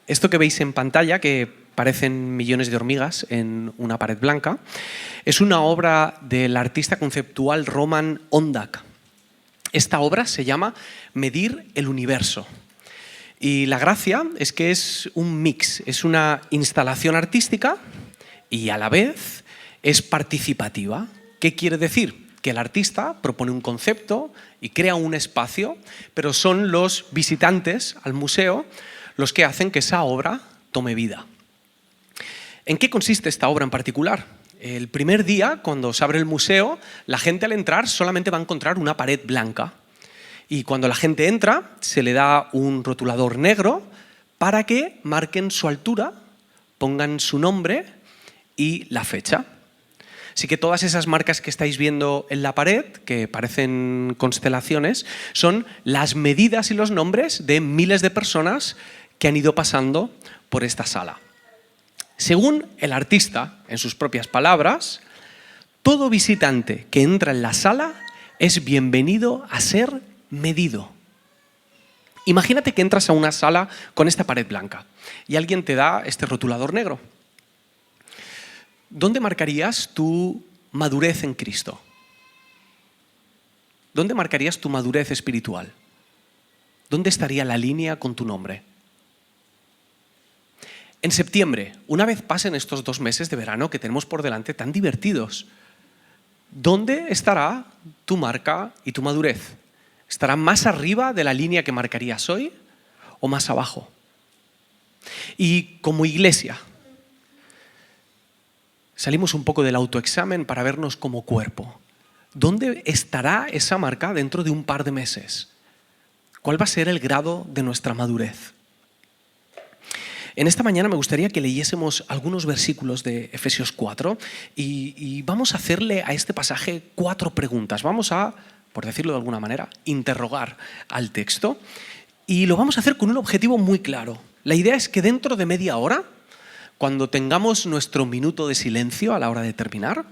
Esto que veis en pantalla, que parecen millones de hormigas en una pared blanca, es una obra del artista conceptual Roman Ondak. Esta obra se llama Medir el universo. Y la gracia es que es un mix, es una instalación artística y a la vez es participativa. ¿Qué quiere decir? Que el artista propone un concepto y crea un espacio, pero son los visitantes al museo los que hacen que esa obra tome vida. ¿En qué consiste esta obra en particular? El primer día, cuando se abre el museo, la gente al entrar solamente va a encontrar una pared blanca. Y cuando la gente entra, se le da un rotulador negro para que marquen su altura, pongan su nombre y la fecha. Así que todas esas marcas que estáis viendo en la pared, que parecen constelaciones, son las medidas y los nombres de miles de personas que han ido pasando por esta sala. Según el artista, en sus propias palabras, todo visitante que entra en la sala es bienvenido a ser medido. Imagínate que entras a una sala con esta pared blanca y alguien te da este rotulador negro. ¿Dónde marcarías tu madurez en Cristo? ¿Dónde marcarías tu madurez espiritual? ¿Dónde estaría la línea con tu nombre? En septiembre, una vez pasen estos 2 meses de verano que tenemos por delante tan divertidos, ¿dónde estará tu marca y tu madurez? ¿Estará más arriba de la línea que marcarías hoy o más abajo? Y como iglesia, salimos un poco del autoexamen para vernos como cuerpo. ¿Dónde estará esa marca dentro de un par de meses? ¿Cuál va a ser el grado de nuestra madurez? En esta mañana me gustaría que leyésemos algunos versículos de Efesios 4 y vamos a hacerle a este pasaje 4 preguntas. Vamos a, por decirlo de alguna manera, interrogar al texto y lo vamos a hacer con un objetivo muy claro. La idea es que dentro de media hora, cuando tengamos nuestro minuto de silencio a la hora de terminar,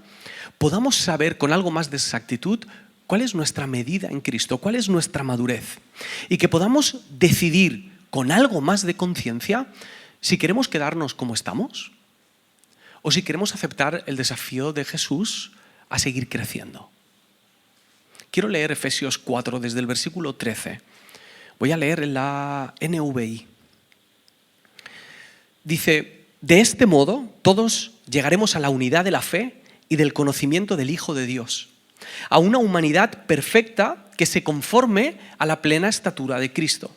podamos saber con algo más de exactitud cuál es nuestra medida en Cristo, cuál es nuestra madurez y que podamos decidir con algo más de conciencia si queremos quedarnos como estamos o si queremos aceptar el desafío de Jesús a seguir creciendo. Quiero leer Efesios 4 desde el versículo 13. Voy a leer en la NVI. Dice: de este modo todos llegaremos a la unidad de la fe y del conocimiento del Hijo de Dios, a una humanidad perfecta que se conforme a la plena estatura de Cristo.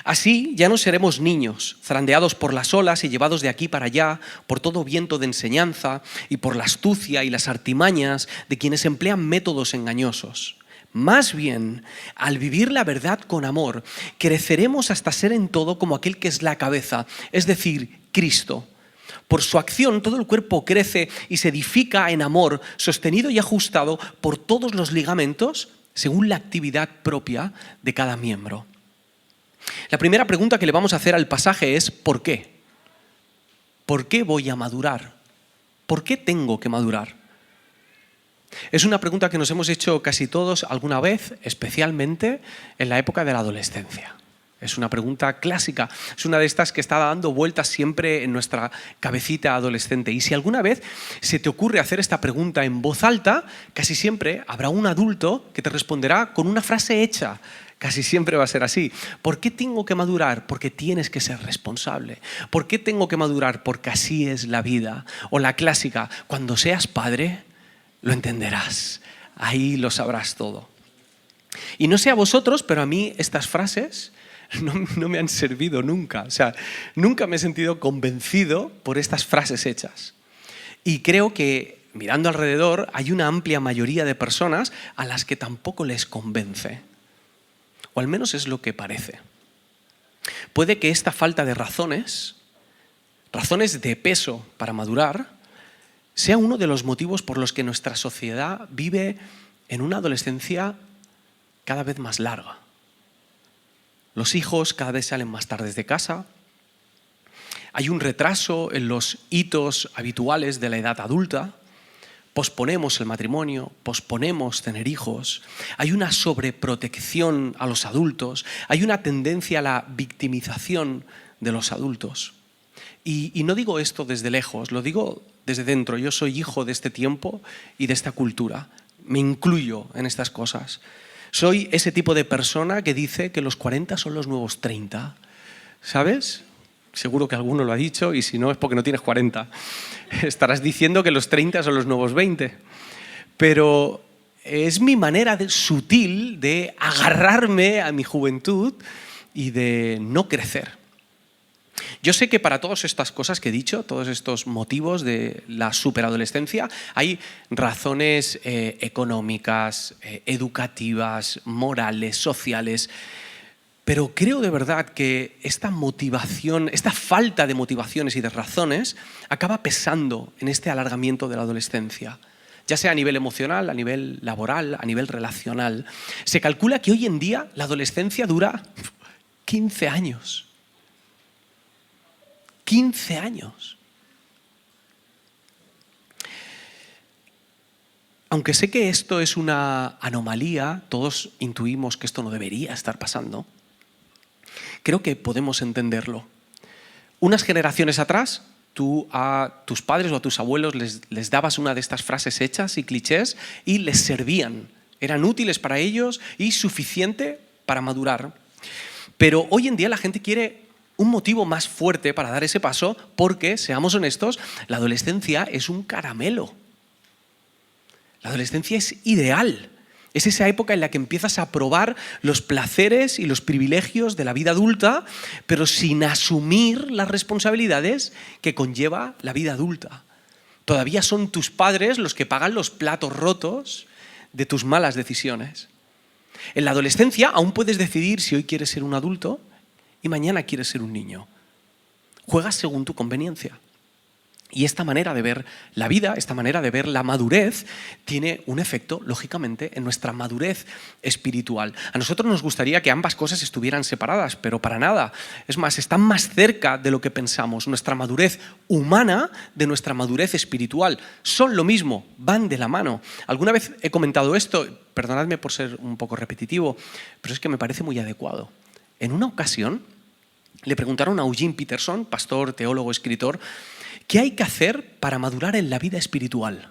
Así ya no seremos niños, zarandeados por las olas y llevados de aquí para allá por todo viento de enseñanza y por la astucia y las artimañas de quienes emplean métodos engañosos. Más bien, al vivir la verdad con amor, creceremos hasta ser en todo como aquel que es la cabeza, es decir, Cristo. Por su acción todo el cuerpo crece y se edifica en amor, sostenido y ajustado por todos los ligamentos según la actividad propia de cada miembro. La primera pregunta que le vamos a hacer al pasaje es ¿por qué? ¿Por qué voy a madurar? ¿Por qué tengo que madurar? Es una pregunta que nos hemos hecho casi todos alguna vez, especialmente en la época de la adolescencia. Es una pregunta clásica, es una de estas que está dando vueltas siempre en nuestra cabecita adolescente. Y si alguna vez se te ocurre hacer esta pregunta en voz alta, casi siempre habrá un adulto que te responderá con una frase hecha. Casi siempre va a ser así. ¿Por qué tengo que madurar? Porque tienes que ser responsable. ¿Por qué tengo que madurar? Porque así es la vida. O la clásica, cuando seas padre, lo entenderás. Ahí lo sabrás todo. Y no sé a vosotros, pero a mí estas frases no me han servido nunca. O sea, nunca me he sentido convencido por estas frases hechas. Y creo que, mirando alrededor, hay una amplia mayoría de personas a las que tampoco les convence. O al menos es lo que parece. Puede que esta falta de razones de peso para madurar, sea uno de los motivos por los que nuestra sociedad vive en una adolescencia cada vez más larga. Los hijos cada vez salen más tarde de casa. Hay un retraso en los hitos habituales de la edad adulta. Posponemos el matrimonio, posponemos tener hijos, hay una sobreprotección a los adultos, hay una tendencia a la victimización de los adultos. Y no digo esto desde lejos, lo digo desde dentro. Yo soy hijo de este tiempo y de esta cultura. Me incluyo en estas cosas. Soy ese tipo de persona que dice que los 40 son los nuevos 30. ¿Sabes? Seguro que alguno lo ha dicho y si no es porque no tienes 40. Estarás diciendo que los 30 son los nuevos 20. Pero es mi manera sutil de agarrarme a mi juventud y de no crecer. Yo sé que para todas estas cosas que he dicho, todos estos motivos de la superadolescencia, hay razones económicas, educativas, morales, sociales, pero creo de verdad que esta motivación, esta falta de motivaciones y de razones acaba pesando en este alargamiento de la adolescencia, ya sea a nivel emocional, a nivel laboral, a nivel relacional. Se calcula que hoy en día la adolescencia dura 15 años. 15 años. Aunque sé que esto es una anomalía, todos intuimos que esto no debería estar pasando, creo que podemos entenderlo. Unas generaciones atrás, tú a tus padres o a tus abuelos les dabas una de estas frases hechas y clichés y les servían. Eran útiles para ellos y suficiente para madurar. Pero hoy en día la gente quiere un motivo más fuerte para dar ese paso porque, seamos honestos, la adolescencia es un caramelo. La adolescencia es ideal. Es esa época en la que empiezas a probar los placeres y los privilegios de la vida adulta, pero sin asumir las responsabilidades que conlleva la vida adulta. Todavía son tus padres los que pagan los platos rotos de tus malas decisiones. En la adolescencia aún puedes decidir si hoy quieres ser un adulto y mañana quieres ser un niño. Juegas según tu conveniencia. Y esta manera de ver la vida, esta manera de ver la madurez, tiene un efecto, lógicamente, en nuestra madurez espiritual. A nosotros nos gustaría que ambas cosas estuvieran separadas, pero para nada. Es más, están más cerca de lo que pensamos. Nuestra madurez humana de nuestra madurez espiritual. Son lo mismo, van de la mano. Alguna vez he comentado esto, perdonadme por ser un poco repetitivo, pero es que me parece muy adecuado. En una ocasión le preguntaron a Eugene Peterson, pastor, teólogo, escritor, ¿qué hay que hacer para madurar en la vida espiritual?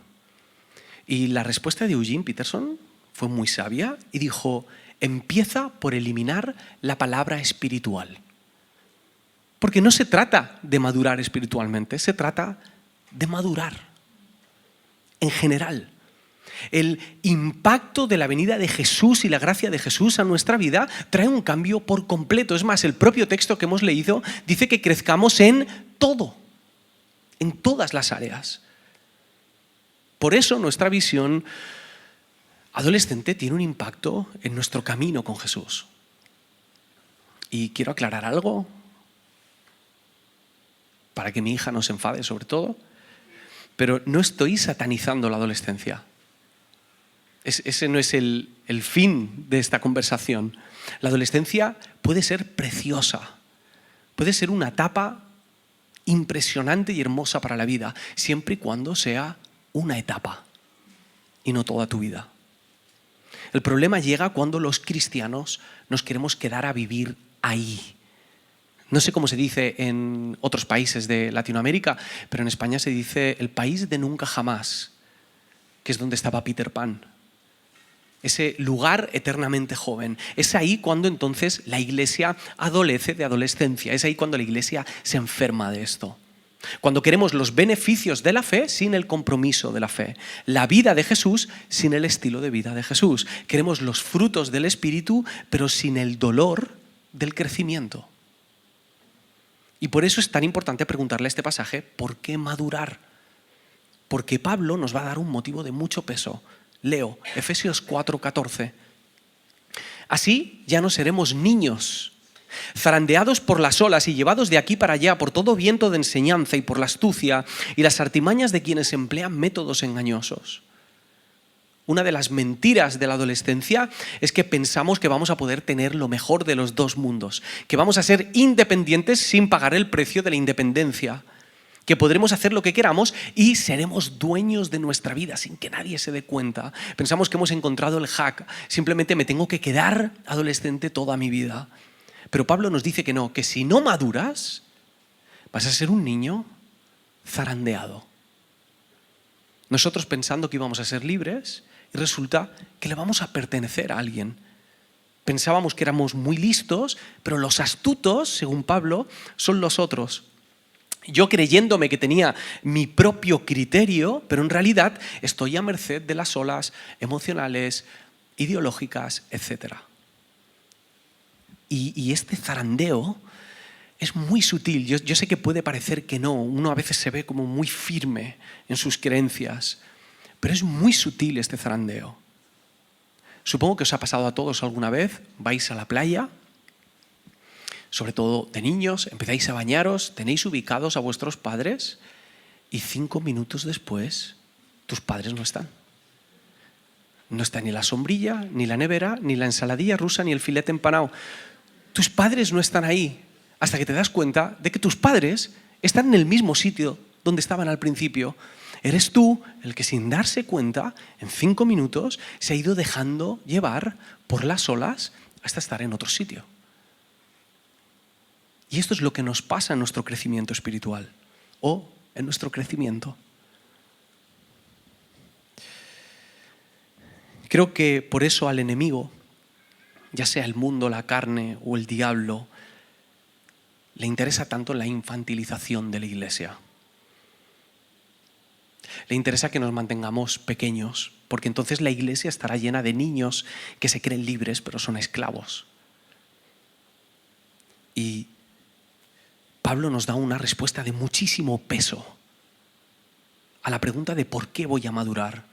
Y la respuesta de Eugene Peterson fue muy sabia y dijo, empieza por eliminar la palabra espiritual. Porque no se trata de madurar espiritualmente, se trata de madurar en general. El impacto de la venida de Jesús y la gracia de Jesús a nuestra vida trae un cambio por completo. Es más, el propio texto que hemos leído dice que crezcamos en todo, en todas las áreas. Por eso nuestra visión adolescente tiene un impacto en nuestro camino con Jesús. Y quiero aclarar algo, para que mi hija no se enfade sobre todo, pero no estoy satanizando la adolescencia. Ese no es el fin de esta conversación. La adolescencia puede ser preciosa, puede ser una etapa impresionante y hermosa para la vida, siempre y cuando sea una etapa y no toda tu vida. El problema llega cuando los cristianos nos queremos quedar a vivir ahí. No sé cómo se dice en otros países de Latinoamérica, pero en España se dice el país de nunca jamás, que es donde estaba Peter Pan. Ese lugar eternamente joven. Es ahí cuando entonces la iglesia adolece de adolescencia. Es ahí cuando la iglesia se enferma de esto. Cuando queremos los beneficios de la fe sin el compromiso de la fe. La vida de Jesús sin el estilo de vida de Jesús. Queremos los frutos del Espíritu, pero sin el dolor del crecimiento. Y por eso es tan importante preguntarle a este pasaje, ¿por qué madurar? Porque Pablo nos va a dar un motivo de mucho peso. Leo, Efesios 4:14. Así ya no seremos niños, zarandeados por las olas y llevados de aquí para allá por todo viento de enseñanza y por la astucia y las artimañas de quienes emplean métodos engañosos. Una de las mentiras de la adolescencia es que pensamos que vamos a poder tener lo mejor de los dos mundos, que vamos a ser independientes sin pagar el precio de la independencia, que podremos hacer lo que queramos y seremos dueños de nuestra vida sin que nadie se dé cuenta. Pensamos que hemos encontrado el hack, simplemente me tengo que quedar adolescente toda mi vida. Pero Pablo nos dice que no, que si no maduras, vas a ser un niño zarandeado. Nosotros pensando que íbamos a ser libres y resulta que le vamos a pertenecer a alguien. Pensábamos que éramos muy listos, pero los astutos, según Pablo, son los otros. Yo creyéndome que tenía mi propio criterio, pero en realidad estoy a merced de las olas emocionales, ideológicas, etc. Y este zarandeo es muy sutil. Yo sé que puede parecer que no. Uno a veces se ve como muy firme en sus creencias, pero es muy sutil este zarandeo. Supongo que os ha pasado a todos alguna vez. Vais a la playa, sobre todo de niños, empezáis a bañaros, tenéis ubicados a vuestros padres y 5 minutos después tus padres no están. No está ni la sombrilla, ni la nevera, ni la ensaladilla rusa, ni el filete empanado. Tus padres no están ahí hasta que te das cuenta de que tus padres están en el mismo sitio donde estaban al principio. Eres tú el que sin darse cuenta, en 5 minutos, se ha ido dejando llevar por las olas hasta estar en otro sitio. Y esto es lo que nos pasa en nuestro crecimiento espiritual o en nuestro crecimiento. Creo que por eso al enemigo, ya sea el mundo, la carne o el diablo, le interesa tanto la infantilización de la iglesia. Le interesa que nos mantengamos pequeños, porque entonces la iglesia estará llena de niños que se creen libres pero son esclavos. Y Pablo nos da una respuesta de muchísimo peso a la pregunta de ¿por qué voy a madurar?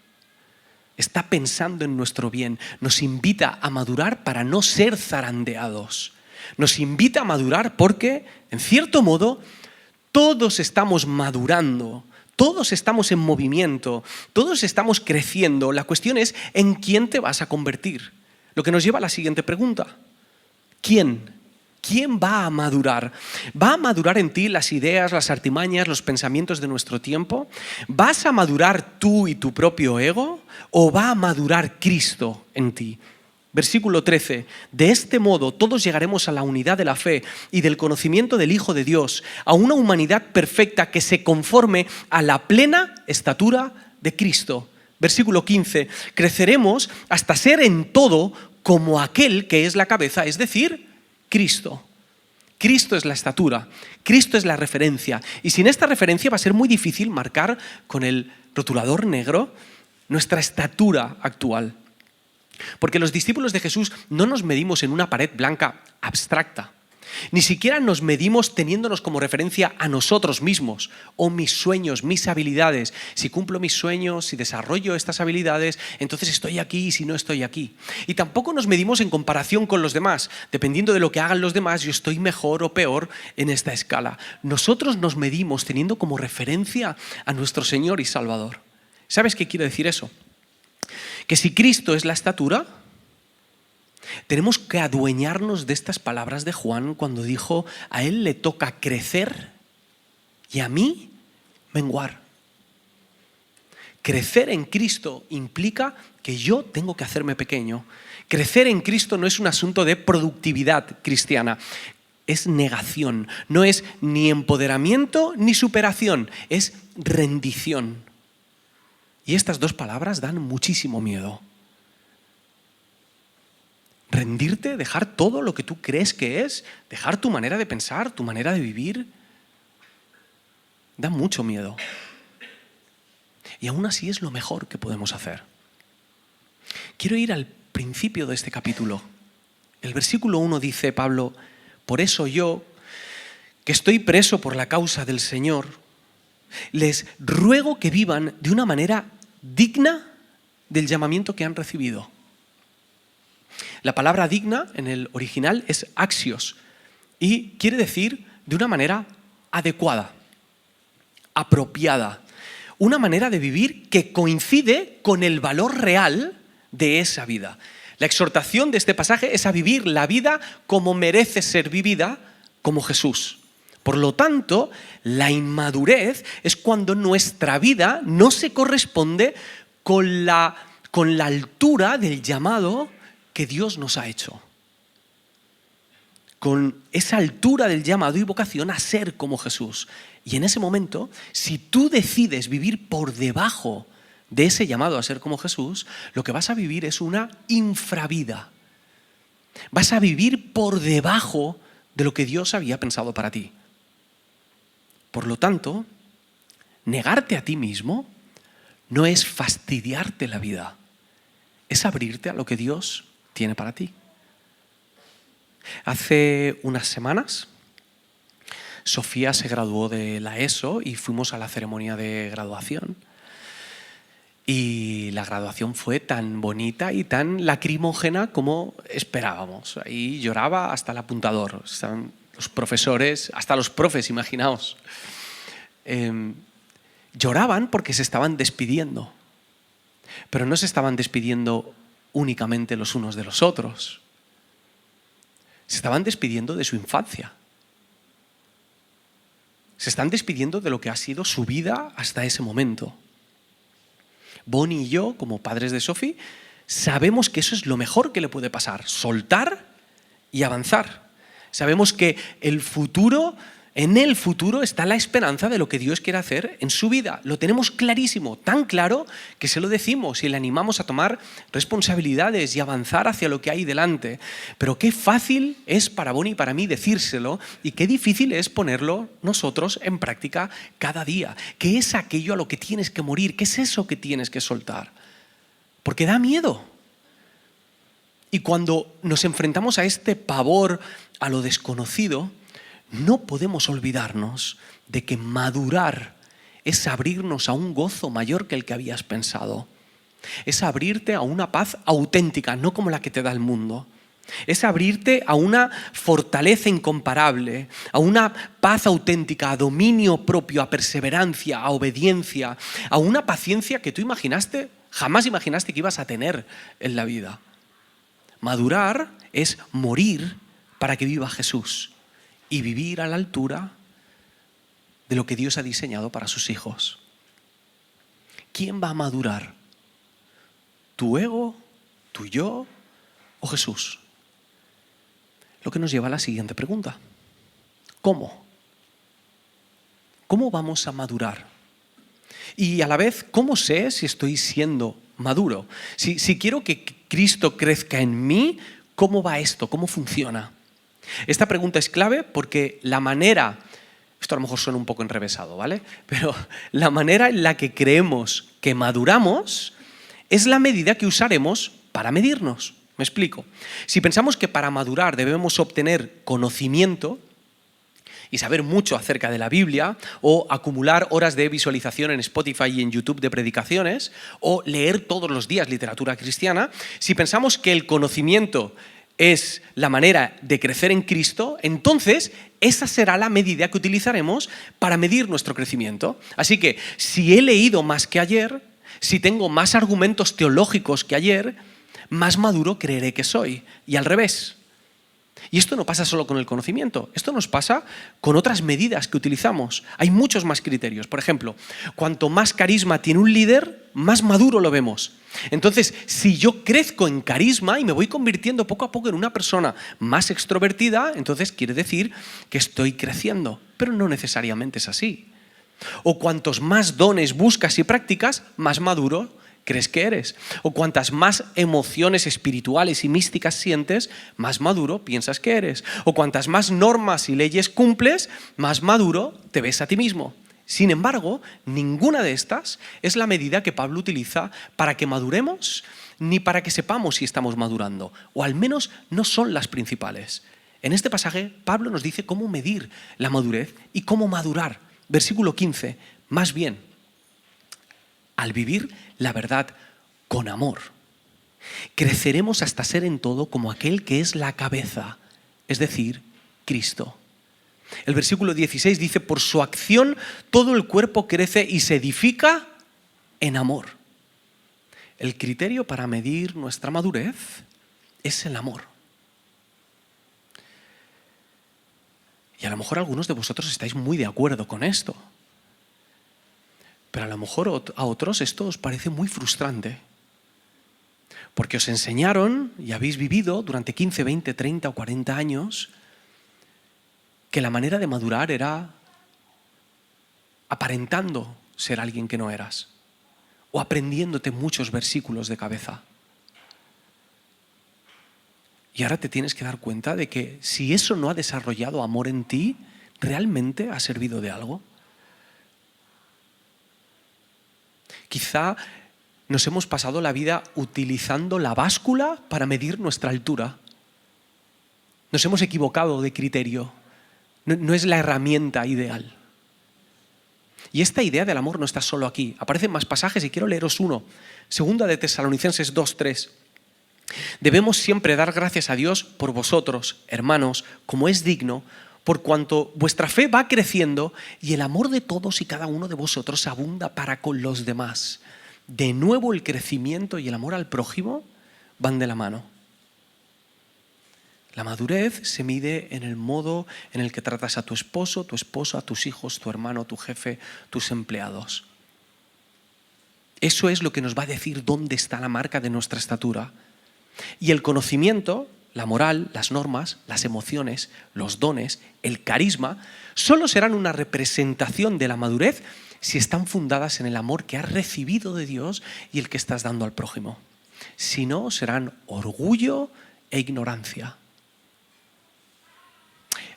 Está pensando en nuestro bien, nos invita a madurar para no ser zarandeados. Nos invita a madurar porque, en cierto modo, todos estamos madurando, todos estamos en movimiento, todos estamos creciendo. La cuestión es ¿en quién te vas a convertir? Lo que nos lleva a la siguiente pregunta. ¿Quién? ¿Quién va a madurar? ¿Va a madurar en ti las ideas, las artimañas, los pensamientos de nuestro tiempo? ¿Vas a madurar tú y tu propio ego? ¿O va a madurar Cristo en ti? Versículo 13. De este modo todos llegaremos a la unidad de la fe y del conocimiento del Hijo de Dios, a una humanidad perfecta que se conforme a la plena estatura de Cristo. Versículo 15. Creceremos hasta ser en todo como aquel que es la cabeza, es decir, Cristo. Cristo es la estatura, Cristo es la referencia. Y sin esta referencia va a ser muy difícil marcar con el rotulador negro nuestra estatura actual. Porque los discípulos de Jesús no nos medimos en una pared blanca abstracta. Ni siquiera nos medimos teniéndonos como referencia a nosotros mismos o mis sueños, mis habilidades. Si cumplo mis sueños, si desarrollo estas habilidades, entonces estoy aquí y si no estoy aquí. Y tampoco nos medimos en comparación con los demás. Dependiendo de lo que hagan los demás, yo estoy mejor o peor en esta escala. Nosotros nos medimos teniendo como referencia a nuestro Señor y Salvador. ¿Sabes qué quiere decir eso? Que si Cristo es la estatura, tenemos que adueñarnos de estas palabras de Juan cuando dijo, a él le toca crecer y a mí menguar. Crecer en Cristo implica que yo tengo que hacerme pequeño. Crecer en Cristo no es un asunto de productividad cristiana, es negación. No es ni empoderamiento ni superación, es rendición. Y estas dos palabras dan muchísimo miedo. Rendirte, dejar todo lo que tú crees que es, dejar tu manera de pensar, tu manera de vivir, da mucho miedo. Y aún así es lo mejor que podemos hacer. Quiero ir al principio de este capítulo. El versículo 1 dice Pablo, por eso yo, que estoy preso por la causa del Señor, les ruego que vivan de una manera digna del llamamiento que han recibido. La palabra digna en el original es axios y quiere decir de una manera adecuada, apropiada, una manera de vivir que coincide con el valor real de esa vida. La exhortación de este pasaje es a vivir la vida como merece ser vivida, como Jesús. Por lo tanto, la inmadurez es cuando nuestra vida no se corresponde con la altura del llamado que Dios nos ha hecho. con esa altura del llamado y vocación a ser como Jesús. Y en ese momento, si tú decides vivir por debajo de ese llamado a ser como Jesús, lo que vas a vivir es una infravida. Vas a vivir por debajo de lo que Dios había pensado para ti. Por lo tanto, negarte a ti mismo no es fastidiarte la vida, es abrirte a lo que Dios tiene para ti. Hace unas semanas, Sofía se graduó de la ESO y fuimos a la ceremonia de graduación. Y la graduación fue tan bonita y tan lacrimógena como esperábamos. Ahí lloraba hasta el apuntador. Estaban los profesores, hasta los profes, imaginaos. Lloraban porque se estaban despidiendo. Pero no se estaban despidiendo únicamente los unos de los otros. Se estaban despidiendo de su infancia. Se están despidiendo de lo que ha sido su vida hasta ese momento. Bonnie y yo, como padres de Sophie, sabemos que eso es lo mejor que le puede pasar, soltar y avanzar. Sabemos que en el futuro está la esperanza de lo que Dios quiere hacer en su vida. Lo tenemos clarísimo, tan claro que se lo decimos y le animamos a tomar responsabilidades y avanzar hacia lo que hay delante. Pero qué fácil es para Bonnie y para mí decírselo y qué difícil es ponerlo nosotros en práctica cada día. ¿Qué es aquello a lo que tienes que morir? ¿Qué es eso que tienes que soltar? Porque da miedo. Y cuando nos enfrentamos a este pavor a lo desconocido, no podemos olvidarnos de que madurar es abrirnos a un gozo mayor que el que habías pensado. Es abrirte a una paz auténtica, no como la que te da el mundo. Es abrirte a una fortaleza incomparable, a una paz auténtica, a dominio propio, a perseverancia, a obediencia, a una paciencia que tú jamás imaginaste que ibas a tener en la vida. Madurar es morir para que viva Jesús. Y vivir a la altura de lo que Dios ha diseñado para sus hijos. ¿Quién va a madurar? ¿Tu ego, tu yo o Jesús? Lo que nos lleva a la siguiente pregunta. ¿Cómo? ¿Cómo vamos a madurar? Y a la vez, ¿cómo sé si estoy siendo maduro? Si quiero que Cristo crezca en mí, ¿cómo va esto? ¿Cómo funciona? Esta pregunta es clave porque esto a lo mejor suena un poco enrevesado, ¿vale? Pero la manera en la que creemos que maduramos es la medida que usaremos para medirnos. Me explico. Si pensamos que para madurar debemos obtener conocimiento y saber mucho acerca de la Biblia, o acumular horas de visualización en Spotify y en YouTube de predicaciones, o leer todos los días literatura cristiana, si pensamos que el conocimiento es la manera de crecer en Cristo, entonces esa será la medida que utilizaremos para medir nuestro crecimiento. Así que si he leído más que ayer, si tengo más argumentos teológicos que ayer, más maduro creeré que soy. Y al revés. Y esto no pasa solo con el conocimiento, esto nos pasa con otras medidas que utilizamos. Hay muchos más criterios. Por ejemplo, cuanto más carisma tiene un líder, más maduro lo vemos. Entonces, si yo crezco en carisma y me voy convirtiendo poco a poco en una persona más extrovertida, entonces quiere decir que estoy creciendo, pero no necesariamente es así. O cuantos más dones buscas y practicas, más maduro crees que eres. O cuantas más emociones espirituales y místicas sientes, más maduro piensas que eres. O cuantas más normas y leyes cumples, más maduro te ves a ti mismo. Sin embargo, ninguna de estas es la medida que Pablo utiliza para que maduremos, ni para que sepamos si estamos madurando. O al menos no son las principales. En este pasaje, Pablo nos dice cómo medir la madurez y cómo madurar. Versículo 15, más bien, al vivir la verdad con amor, creceremos hasta ser en todo como aquel que es la cabeza, es decir, Cristo. El versículo 16 dice, por su acción todo el cuerpo crece y se edifica en amor. El criterio para medir nuestra madurez es el amor. Y a lo mejor algunos de vosotros estáis muy de acuerdo con esto. Pero a lo mejor a otros esto os parece muy frustrante. Porque os enseñaron y habéis vivido durante 15, 20, 30 o 40 años que la manera de madurar era aparentando ser alguien que no eras o aprendiéndote muchos versículos de cabeza. Y ahora te tienes que dar cuenta de que si eso no ha desarrollado amor en ti, ¿realmente ha servido de algo? Quizá nos hemos pasado la vida utilizando la báscula para medir nuestra altura. Nos hemos equivocado de criterio. No es la herramienta ideal. Y esta idea del amor no está solo aquí. Aparecen más pasajes y quiero leeros uno. Segunda de Tesalonicenses 2:3. Debemos siempre dar gracias a Dios por vosotros, hermanos, como es digno, por cuanto vuestra fe va creciendo y el amor de todos y cada uno de vosotros abunda para con los demás. De nuevo el crecimiento y el amor al prójimo van de la mano. La madurez se mide en el modo en el que tratas a tu esposo, tu esposa, a tus hijos, tu hermano, tu jefe, tus empleados. Eso es lo que nos va a decir dónde está la marca de nuestra estatura. Y el conocimiento, la moral, las normas, las emociones, los dones, el carisma, solo serán una representación de la madurez si están fundadas en el amor que has recibido de Dios y el que estás dando al prójimo. Si no, serán orgullo e ignorancia.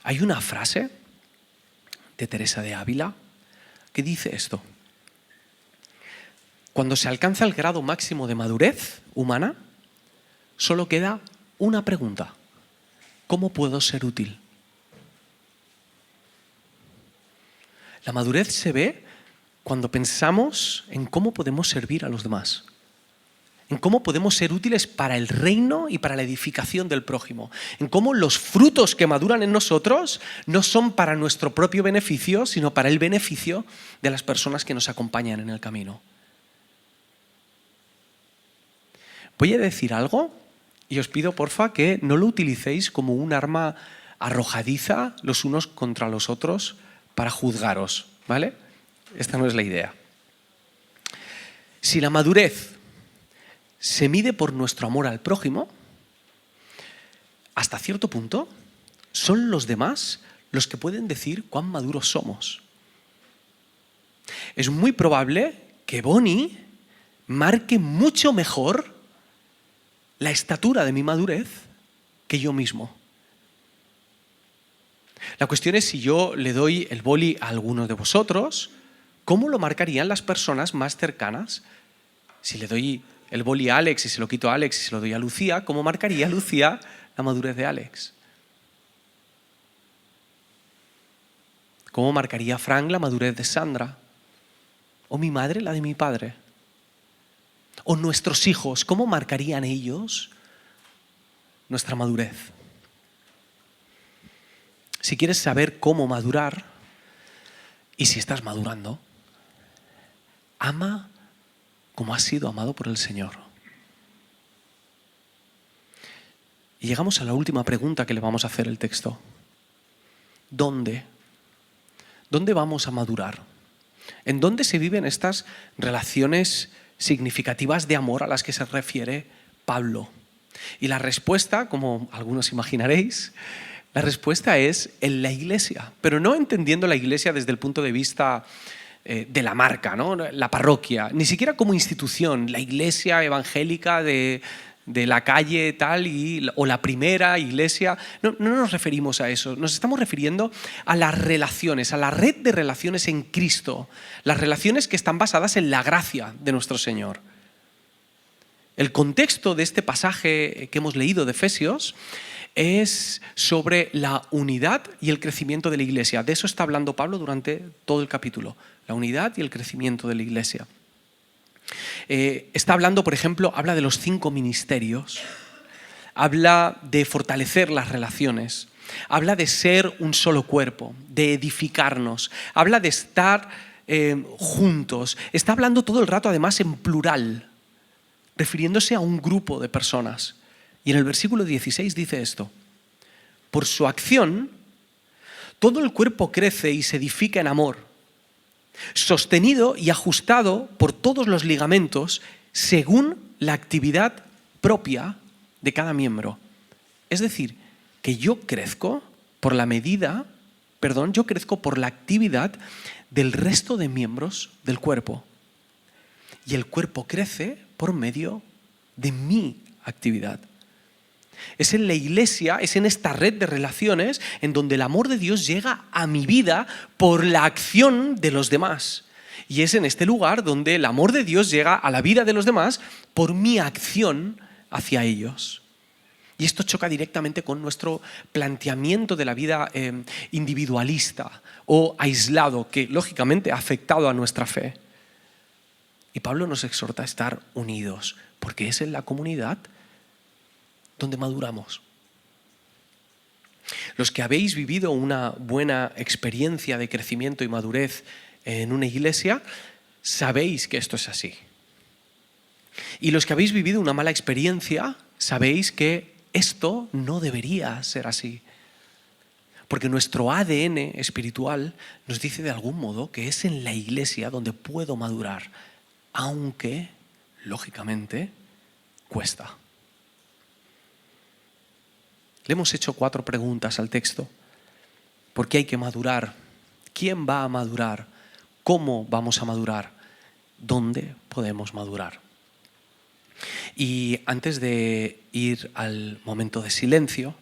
Hay una frase de Teresa de Ávila que dice esto: cuando se alcanza el grado máximo de madurez humana, solo queda una pregunta: ¿cómo puedo ser útil? La madurez se ve cuando pensamos en cómo podemos servir a los demás, en cómo podemos ser útiles para el reino y para la edificación del prójimo, en cómo los frutos que maduran en nosotros no son para nuestro propio beneficio, sino para el beneficio de las personas que nos acompañan en el camino. Voy a decir algo y os pido, porfa, que no lo utilicéis como un arma arrojadiza los unos contra los otros para juzgaros, ¿vale? Esta no es la idea. Si la madurez se mide por nuestro amor al prójimo, hasta cierto punto son los demás los que pueden decir cuán maduros somos. Es muy probable que Bonnie marque mucho mejor la estatura de mi madurez que yo mismo. La cuestión es si yo le doy el boli a alguno de vosotros, ¿cómo lo marcarían las personas más cercanas? Si le doy el boli a Alex y se lo quito a Alex y se lo doy a Lucía, ¿cómo marcaría Lucía la madurez de Alex? ¿Cómo marcaría Frank la madurez de Sandra? ¿O mi madre la de mi padre? ¿O nuestros hijos, cómo marcarían ellos nuestra madurez? Si quieres saber cómo madurar y si estás madurando, ama como has sido amado por el Señor. Y llegamos a la última pregunta que le vamos a hacer el texto. ¿Dónde? ¿Dónde vamos a madurar? ¿En dónde se viven estas relaciones significativas de amor a las que se refiere Pablo? Y la respuesta, como algunos imaginaréis, la respuesta es en la iglesia, pero no entendiendo la iglesia desde el punto de vista de la marca, ¿no? La parroquia, ni siquiera como institución, la iglesia evangélica de la calle tal o la primera iglesia. No nos referimos a eso, nos estamos refiriendo a las relaciones, a la red de relaciones en Cristo, las relaciones que están basadas en la gracia de nuestro Señor. El contexto de este pasaje que hemos leído de Efesios es sobre la unidad y el crecimiento de la iglesia. De eso está hablando Pablo durante todo el capítulo, la unidad y el crecimiento de la iglesia. Está hablando, por ejemplo, habla de los 5 ministerios, habla de fortalecer las relaciones, habla de ser un solo cuerpo, de edificarnos, habla de estar juntos. Está hablando todo el rato además en plural, refiriéndose a un grupo de personas. Y en el versículo 16 dice esto: por su acción, todo el cuerpo crece y se edifica en amor, sostenido y ajustado por todos los ligamentos según la actividad propia de cada miembro. Es decir, que yo crezco por la medida yo crezco por la actividad del resto de miembros del cuerpo. Y el cuerpo crece por medio de mi actividad. Es en la iglesia, es en esta red de relaciones en donde el amor de Dios llega a mi vida por la acción de los demás. Y es en este lugar donde el amor de Dios llega a la vida de los demás por mi acción hacia ellos. Y esto choca directamente con nuestro planteamiento de la vida individualista o aislado, que lógicamente ha afectado a nuestra fe. Y Pablo nos exhorta a estar unidos, porque es en la comunidad donde maduramos. Los que habéis vivido una buena experiencia de crecimiento y madurez en una iglesia, sabéis que esto es así. Y los que habéis vivido una mala experiencia, sabéis que esto no debería ser así. Porque nuestro ADN espiritual nos dice de algún modo que es en la iglesia donde puedo madurar, aunque, lógicamente, cuesta. Le hemos hecho 4 preguntas al texto. ¿Por qué hay que madurar? ¿Quién va a madurar? ¿Cómo vamos a madurar? ¿Dónde podemos madurar? Y antes de ir al momento de silencio,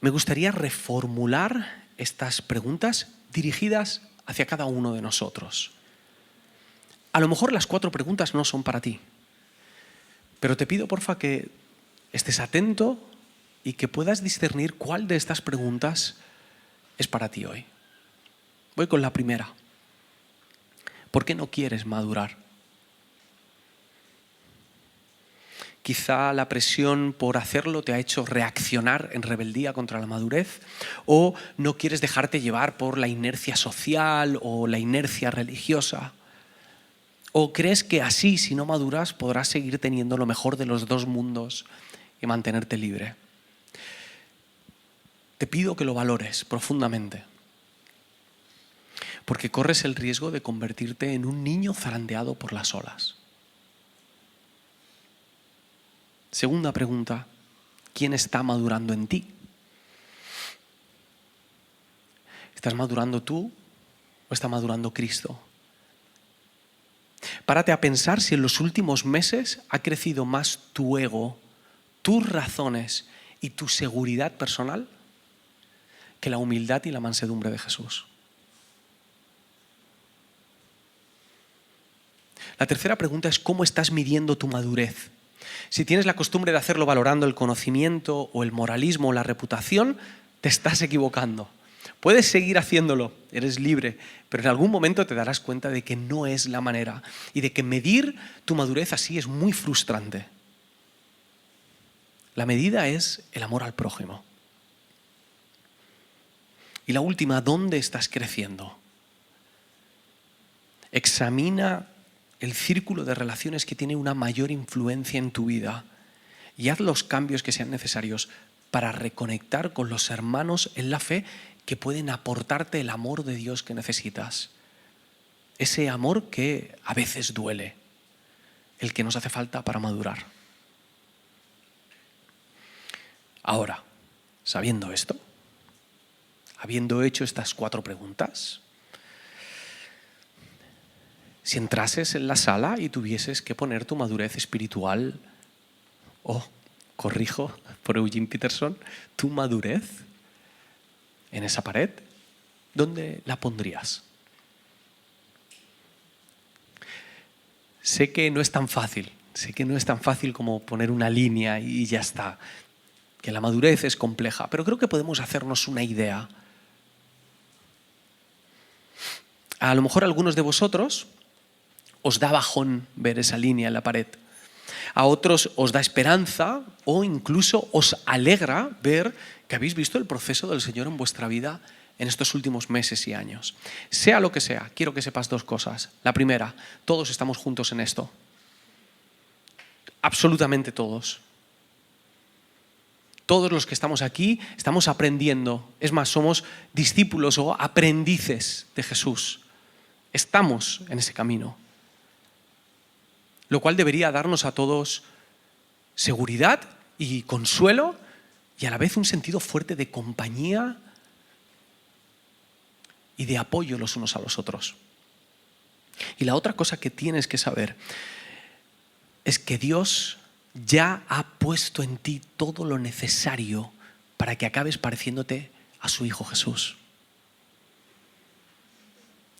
me gustaría reformular estas preguntas dirigidas hacia cada uno de nosotros. A lo mejor las 4 preguntas no son para ti, pero te pido porfa que estés atento y que puedas discernir cuál de estas preguntas es para ti hoy. Voy con la primera. ¿Por qué no quieres madurar? Quizá la presión por hacerlo te ha hecho reaccionar en rebeldía contra la madurez, o no quieres dejarte llevar por la inercia social o la inercia religiosa, o crees que así, si no maduras, podrás seguir teniendo lo mejor de los 2 mundos y mantenerte libre. Te pido que lo valores profundamente, porque corres el riesgo de convertirte en un niño zarandeado por las olas. Segunda pregunta, ¿quién está madurando en ti? ¿Estás madurando tú o está madurando Cristo? Párate a pensar si en los últimos meses ha crecido más tu ego, tus razones y tu seguridad personal que la humildad y la mansedumbre de Jesús. La tercera pregunta es ¿cómo estás midiendo tu madurez? Si tienes la costumbre de hacerlo valorando el conocimiento o el moralismo o la reputación, te estás equivocando. Puedes seguir haciéndolo, eres libre, pero en algún momento te darás cuenta de que no es la manera y de que medir tu madurez así es muy frustrante. La medida es el amor al prójimo. Y la última, ¿dónde estás creciendo? Examina el círculo de relaciones que tiene una mayor influencia en tu vida y haz los cambios que sean necesarios para reconectar con los hermanos en la fe que pueden aportarte el amor de Dios que necesitas. Ese amor que a veces duele, el que nos hace falta para madurar. Ahora, sabiendo esto, habiendo hecho estas 4 preguntas, si entrases en la sala y tuvieses que poner tu madurez espiritual, corrijo por Eugene Peterson, tu madurez en esa pared, ¿dónde la pondrías? Sé que no es tan fácil como poner una línea y ya está, que la madurez es compleja, pero creo que podemos hacernos una idea. A lo mejor a algunos de vosotros os da bajón ver esa línea en la pared. A otros os da esperanza o incluso os alegra ver que habéis visto el proceso del Señor en vuestra vida en estos últimos meses y años. Sea lo que sea, quiero que sepas 2 cosas. La primera, todos estamos juntos en esto. Absolutamente todos. Todos los que estamos aquí estamos aprendiendo. Es más, somos discípulos o aprendices de Jesús. Estamos en ese camino. Lo cual debería darnos a todos seguridad y consuelo y a la vez un sentido fuerte de compañía y de apoyo los unos a los otros. Y la otra cosa que tienes que saber es que Dios ya ha puesto en ti todo lo necesario para que acabes pareciéndote a su Hijo Jesús.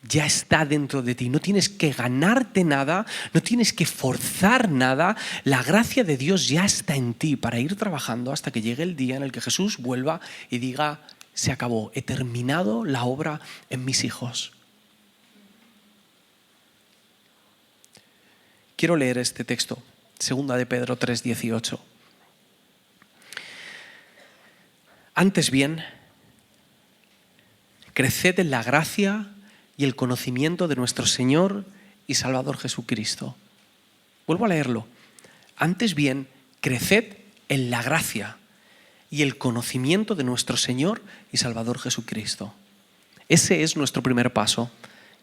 Ya está dentro de ti, no tienes que ganarte nada, no tienes que forzar nada, la gracia de Dios ya está en ti para ir trabajando hasta que llegue el día en el que Jesús vuelva y diga, se acabó, he terminado la obra en mis hijos. Quiero leer este texto, 2 de Pedro 3:18. Antes bien, creced en la gracia y el conocimiento de nuestro Señor y Salvador Jesucristo. Vuelvo a leerlo. Antes bien, creced en la gracia y el conocimiento de nuestro Señor y Salvador Jesucristo. Ese es nuestro primer paso.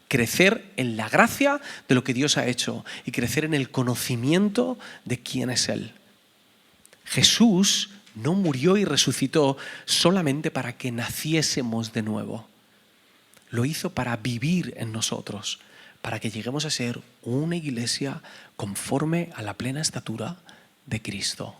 Crecer en la gracia de lo que Dios ha hecho y crecer en el conocimiento de quién es Él. Jesús no murió y resucitó solamente para que naciésemos de nuevo. Lo hizo para vivir en nosotros, para que lleguemos a ser una iglesia conforme a la plena estatura de Cristo.